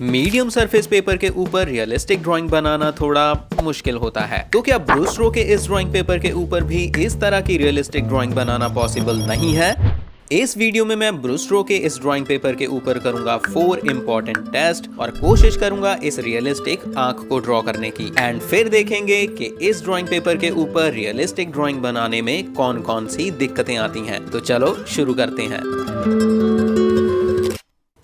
Medium surface paper के ऊपर realistic drawing बनाना थोड़ा मुश्किल होता है, तो क्या ब्रूस स्ट्रोक के इस ड्राइंग पेपर के ऊपर भी इस तरह की रियलिस्टिक ड्राइंग बनाना पॉसिबल नहीं है? इस वीडियो में मैं ब्रूस स्ट्रोक के इस ड्राइंग पेपर के ऊपर करूंगा 4 इंपॉर्टेंट टेस्ट और कोशिश करूंगा इस रियलिस्टिक आंख को ड्रॉ करने की। एंड फिर देखेंगे कि इस ड्राइंग पेपर के ऊपर रियलिस्टिक ड्राइंग बनाने में कौन कौन सी दिक्कतें आती हैं। तो चलो शुरू करते हैं।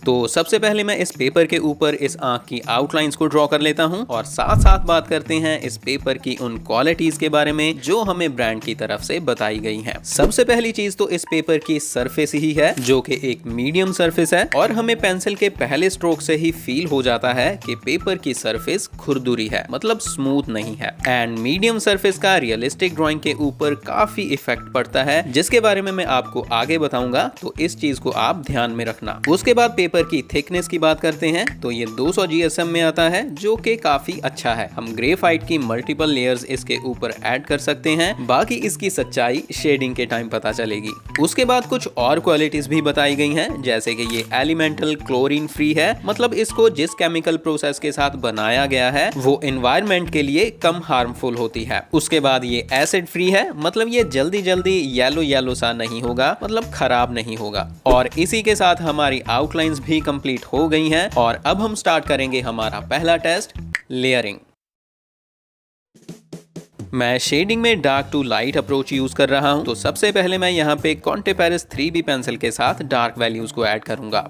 तो सबसे पहले मैं इस पेपर के ऊपर इस आंख की आउटलाइंस को ड्रॉ कर लेता हूं और साथ साथ बात करते हैं इस पेपर की उन क्वालिटीज के बारे में जो हमें ब्रांड की तरफ से बताई गई हैं। सबसे पहली चीज तो इस पेपर की सरफेस ही है, जो कि एक मीडियम सरफेस है और हमें पेंसिल के पहले स्ट्रोक से ही फील हो जाता है कि पेपर की सरफेस खुरदुरी है, मतलब स्मूथ नहीं है। एंड मीडियम सरफेस का रियलिस्टिक ड्रॉइंग के ऊपर काफी इफेक्ट पड़ता है, जिसके बारे में मैं आपको आगे बताऊंगा, तो इस चीज को आप ध्यान में रखना। उसके बाद पेपर की थिकनेस की बात करते हैं तो ये 200 GSM में आता है, जो कि काफी अच्छा है। हम ग्रेफाइट की मल्टीपल लेयर्स इसके ऊपर ऐड कर सकते हैं, बाकी इसकी सच्चाई शेडिंग के टाइम पता चलेगी। उसके बाद कुछ और क्वालिटीज भी बताई गई हैं, जैसे कि ये एलिमेंटल क्लोरीन फ्री है, मतलब इसको जिस केमिकल प्रोसेस के साथ बनाया गया है वो एनवायरनमेंट के लिए कम हार्मफुल होती है। उसके बाद ये एसिड फ्री है, मतलब ये जल्दी जल्दी येलो येलो सा नहीं होगा, मतलब खराब नहीं होगा। और इसी के साथ हमारी आउटलाइंस भी कंप्लीट हो गई हैं और अब हम स्टार्ट करेंगे हमारा पहला टेस्ट, लेयरिंग। मैं शेडिंग में dark to light approach use कर रहा हूं, तो सबसे पहले मैं यहां पे कॉन्टे पेरिस 3B पेंसिल के साथ डार्क वैल्यूज को ऐड करूंगा।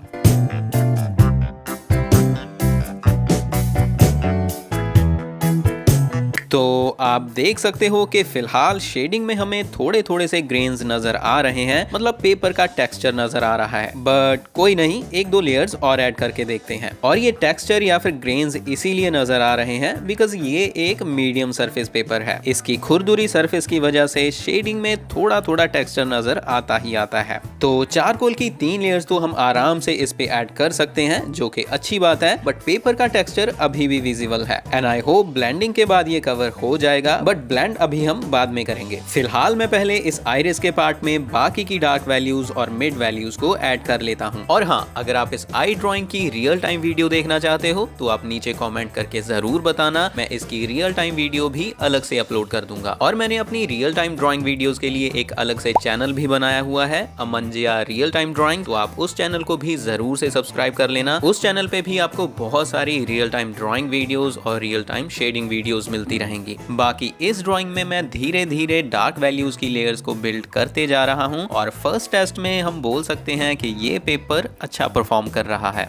तो आप देख सकते हो कि फिलहाल शेडिंग में हमें थोड़े थोड़े से ग्रेन्स नजर आ रहे हैं, मतलब पेपर का टेक्सचर नजर आ रहा है, बट कोई नहीं, एक दो लेयर्स और ऐड करके देखते हैं। और ये टेक्सचर या फिर ग्रेन्स इसीलिए नजर आ रहे हैं बिकॉज ये एक मीडियम सरफेस पेपर है। इसकी खुरदुरी सरफेस की वजह से शेडिंग में थोड़ा थोड़ा टेक्सचर नजर आता ही आता है। तो चारकोल की 3 लेयर्स तो हम आराम से इस पे ऐड कर सकते हैं, जो कि अच्छी बात है, बट पेपर का टेक्सचर अभी भी विजिबल है। एंड आई होप ब्लेंडिंग के बाद ये हो जाएगा, बट ब्लेंड अभी हम बाद में करेंगे। फिलहाल मैं पहले इस आइरिस के पार्ट में बाकी की डार्क वैल्यूज और मिड वैल्यूज को ऐड कर लेता हूं। और हाँ, अगर आप इस आई ड्राइंग की रियल टाइम वीडियो देखना चाहते हो तो आप नीचे कमेंट करके जरूर बताना, मैं इसकी रियल टाइम वीडियो भी अलग से अपलोड कर दूंगा। और मैंने अपनी रियल टाइम ड्राइंग वीडियोस के लिए एक अलग से चैनल भी बनाया हुआ है, अमनजिया रियल टाइम ड्राइंग, तो आप उस चैनल को भी जरूर से सब्सक्राइब कर लेना। उस चैनल पे भी आपको बहुत सारी रियल टाइम ड्राइंग वीडियोस और रियल टाइम शेडिंग वीडियोस मिलती रहेंगी। बाकी इस ड्राइंग में मैं धीरे धीरे डार्क वैल्यूज की लेयर्स को बिल्ड करते जा रहा हूं और फर्स्ट टेस्ट में हम बोल सकते हैं कि ये पेपर अच्छा परफॉर्म कर रहा है।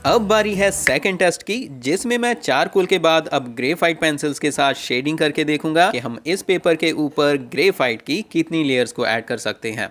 अब बारी है सेकंड टेस्ट की, जिसमें मैं चारकोल के बाद अब ग्रेफाइट पेंसिल्स के साथ शेडिंग करके देखूंगा कि हम इस पेपर के ऊपर ग्रेफाइट की कितनी लेयर्स को ऐड कर सकते हैं।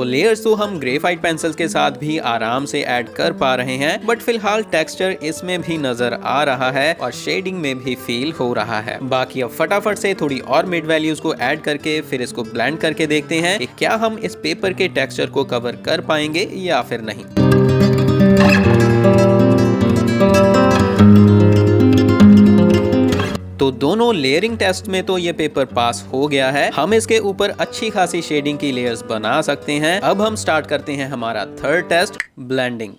लेयर्स तो हम ग्रेफाइट पेंसिल्स के साथ भी आराम से ऐड कर पा रहे हैं, बट फिलहाल टेक्सचर इसमें भी नजर आ रहा है और शेडिंग में भी फील हो रहा है। बाकी अब फटाफट से थोड़ी और मिड वैल्यूज को ऐड करके फिर इसको ब्लेंड करके देखते हैं कि क्या हम इस पेपर के टेक्सचर को कवर कर पाएंगे या फिर नहीं। तो दोनों लेयरिंग टेस्ट में तो ये पेपर पास हो गया है, हम इसके ऊपर अच्छी खासी शेडिंग की लेयर्स बना सकते हैं। अब हम स्टार्ट करते हैं हमारा थर्ड टेस्ट, ब्लेंडिंग।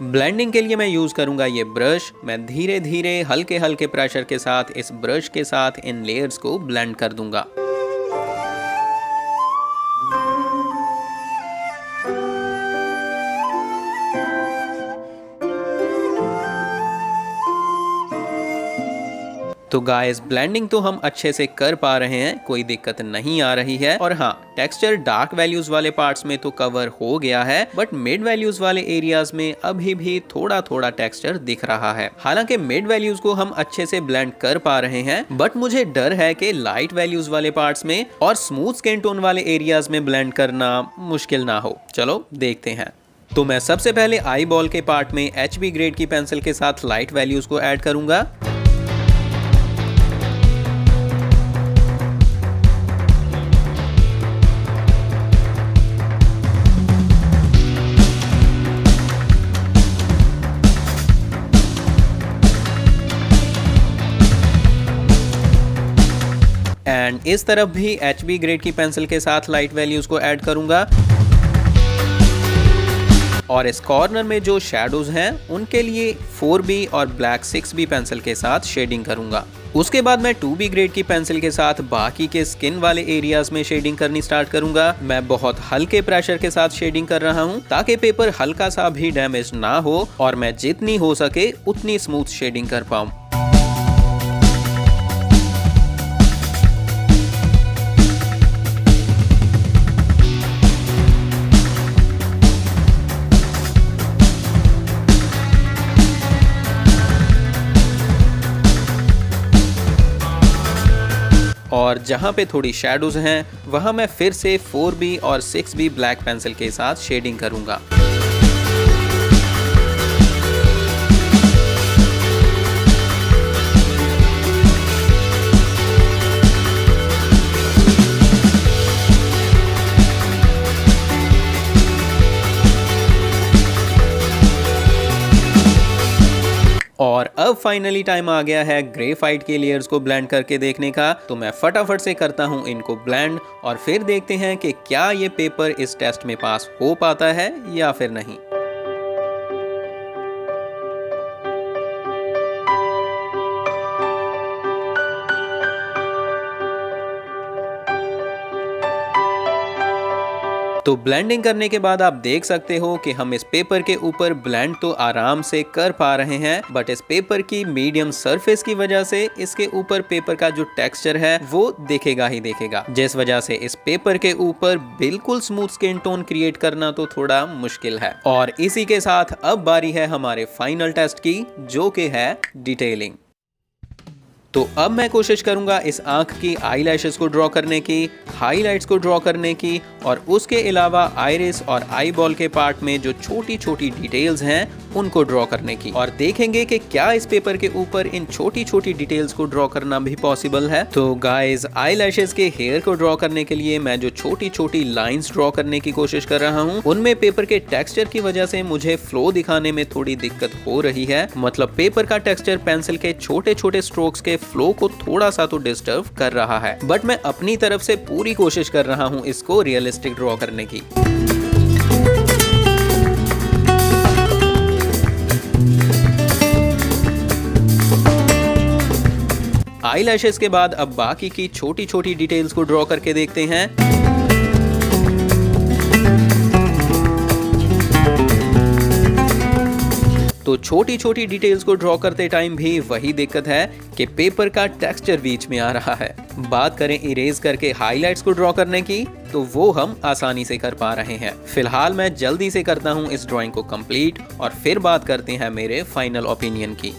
ब्लेंडिंग के लिए मैं यूज करूंगा ये ब्रश। मैं धीरे धीरे हल्के हल्के प्रेशर के साथ इस ब्रश के साथ इन लेयर्स को ब्लेंड कर दूंगा। तो गाइस ब्लेंडिंग तो हम अच्छे से कर पा रहे हैं, कोई दिक्कत नहीं आ रही है। और हाँ, टेक्सचर डार्क वैल्यूज वाले पार्ट्स में तो कवर हो गया है, बट मिड वैल्यूज वाले एरियाज में अभी भी थोड़ा थोड़ा टेक्सचर दिख रहा है। हालांकि मिड वैल्यूज को हम अच्छे से ब्लेंड कर पा रहे हैं, बट मुझे डर है कि लाइट वैल्यूज वाले पार्ट्स में और स्मूथ स्किन टोन वाले एरियाज में ब्लेंड करना मुश्किल ना हो। चलो देखते हैं। तो मैं सबसे पहले आई बॉल के पार्ट में HB ग्रेड की पेंसिल के साथ लाइट वैल्यूज को ऐड करूंगा। एंड इस तरफ भी HB ग्रेड की पेंसिल के साथ लाइट वैल्यूज को ऐड करूंगा। और इस कॉर्नर में जो शैडोज हैं उनके लिए 4B और ब्लैक 6B पेंसिल के साथ शेडिंग करूंगा। उसके बाद मैं 2B ग्रेड की पेंसिल के साथ बाकी के स्किन वाले एरियाज में शेडिंग करनी स्टार्ट करूंगा। मैं बहुत हल्के प्रेशर के साथ शेडिंग कर रहा हूं ताकि पेपर हल्का सा भी डैमेज ना हो और मैं जितनी हो सके उतनी स्मूथ शेडिंग कर पाऊं। और जहां पे थोड़ी शैडोज हैं वहां मैं फिर से 4B और 6B ब्लैक पेंसिल के साथ शेडिंग करूंगा। और अब फाइनली टाइम आ गया है ग्रेफाइट के लेयर्स को ब्लेंड करके देखने का। तो मैं फटाफट से करता हूं इनको ब्लेंड और फिर देखते हैं कि क्या ये पेपर इस टेस्ट में पास हो पाता है या फिर नहीं। तो ब्लेंडिंग करने के बाद आप देख सकते हो कि हम इस पेपर के ऊपर ब्लेंड तो आराम से कर पा रहे हैं, बट इस पेपर की मीडियम सरफेस की वजह से इसके ऊपर पेपर का जो टेक्सचर है वो दिखेगा ही दिखेगा, जिस वजह से इस पेपर के ऊपर बिल्कुल स्मूथ स्किन टोन क्रिएट करना तो थोड़ा मुश्किल है। और इसी के साथ अब बारी है हमारे फाइनल टेस्ट की, जो कि है डिटेलिंग। तो अब मैं कोशिश करूंगा इस आंख की आईलैशेस को ड्रॉ करने की, हाइलाइट्स को ड्रॉ करने की और उसके अलावा आइरिस और आई बॉल के पार्ट में जो छोटी छोटी डिटेल्स हैं उनको ड्रॉ करने की। और देखेंगे कि क्या इस पेपर के ऊपर इन छोटी छोटी डिटेल्स को ड्रॉ करना भी पॉसिबल है। तो गाइस, आईलैशेस के हेयर को ड्रॉ करने के लिए मैं जो छोटी छोटी लाइंस ड्रॉ करने की कोशिश कर रहा हूँ उनमें पेपर के टेक्सचर की वजह से मुझे फ्लो दिखाने में थोड़ी दिक्कत हो रही है। मतलब पेपर का टेक्सचर पेंसिल के छोटे छोटे स्ट्रोक्स के फ्लो को थोड़ा सा तो डिस्टर्ब कर रहा है, बट मैं अपनी तरफ से पूरी कोशिश कर रहा हूं इसको रियलिस्टिक ड्रॉ करने की। आईलैशेस के बाद अब बाकी की छोटी छोटी डिटेल्स को ड्रॉ करके देखते हैं। तो छोटी छोटी डिटेल्स को ड्रॉ करते टाइम भी वही दिक्कत है कि पेपर का टेक्सचर बीच में आ रहा है। बात करें इरेज करके हाइलाइट्स को ड्रॉ करने की, तो वो हम आसानी से कर पा रहे हैं। फिलहाल मैं जल्दी से करता हूं इस ड्राइंग को कंप्लीट और फिर बात करते हैं मेरे फाइनल ओपिनियन की।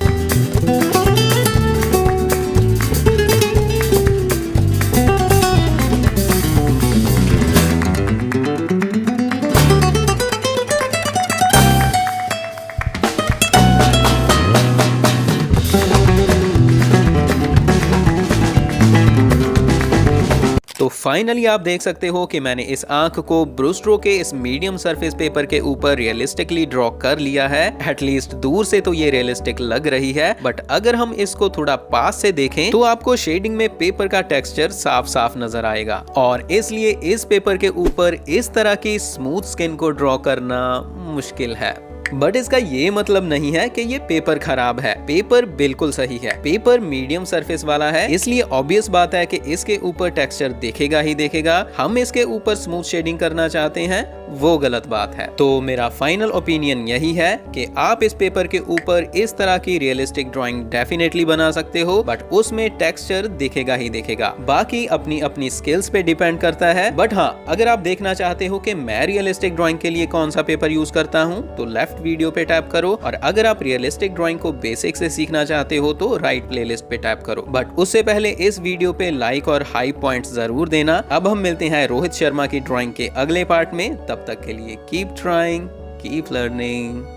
तो फाइनली आप देख सकते हो कि मैंने इस आंख को ब्रूस स्ट्रोक के इस मीडियम सरफेस पेपर के ऊपर रियलिस्टिकली ड्रॉ कर लिया है। एटलीस्ट दूर से तो ये रियलिस्टिक लग रही है, बट अगर हम इसको थोड़ा पास से देखें तो आपको शेडिंग में पेपर का टेक्सचर साफ साफ नजर आएगा। और इसलिए इस पेपर के ऊपर इस तरह की स्मूथ स्किन को ड्रॉ करना मुश्किल है। बट इसका ये मतलब नहीं है कि ये पेपर खराब है। पेपर बिल्कुल सही है। पेपर मीडियम सरफेस वाला है, इसलिए ऑब्वियस बात है कि इसके ऊपर टेक्सचर दिखेगा ही दिखेगा। हम इसके ऊपर स्मूथ शेडिंग करना चाहते हैं, वो गलत बात है। तो मेरा फाइनल ओपिनियन यही है कि आप इस पेपर के ऊपर इस तरह की रियलिस्टिक ड्राइंग डेफिनेटली बना सकते हो, बट उसमें टेक्सचर दिखेगा ही दिखेगा। बाकी अपनी अपनी स्किल्स पे डिपेंड करता है। बट हाँ, अगर आप देखना चाहते हो कि मैं रियलिस्टिक ड्राइंग के लिए कौन सा पेपर यूज करता हूँ, तो लेफ्ट वीडियो पे टैप करो, और अगर आप रियलिस्टिक ड्राइंग को बेसिक से सीखना चाहते हो तो राइट प्लेलिस्ट पे टैप करो। बट उससे पहले इस वीडियो पे लाइक और हाई पॉइंट्स जरूर देना। अब हम मिलते हैं रोहित शर्मा की ड्राइंग के अगले पार्ट में। तब तक के लिए कीप ट्राइंग, कीप लर्निंग।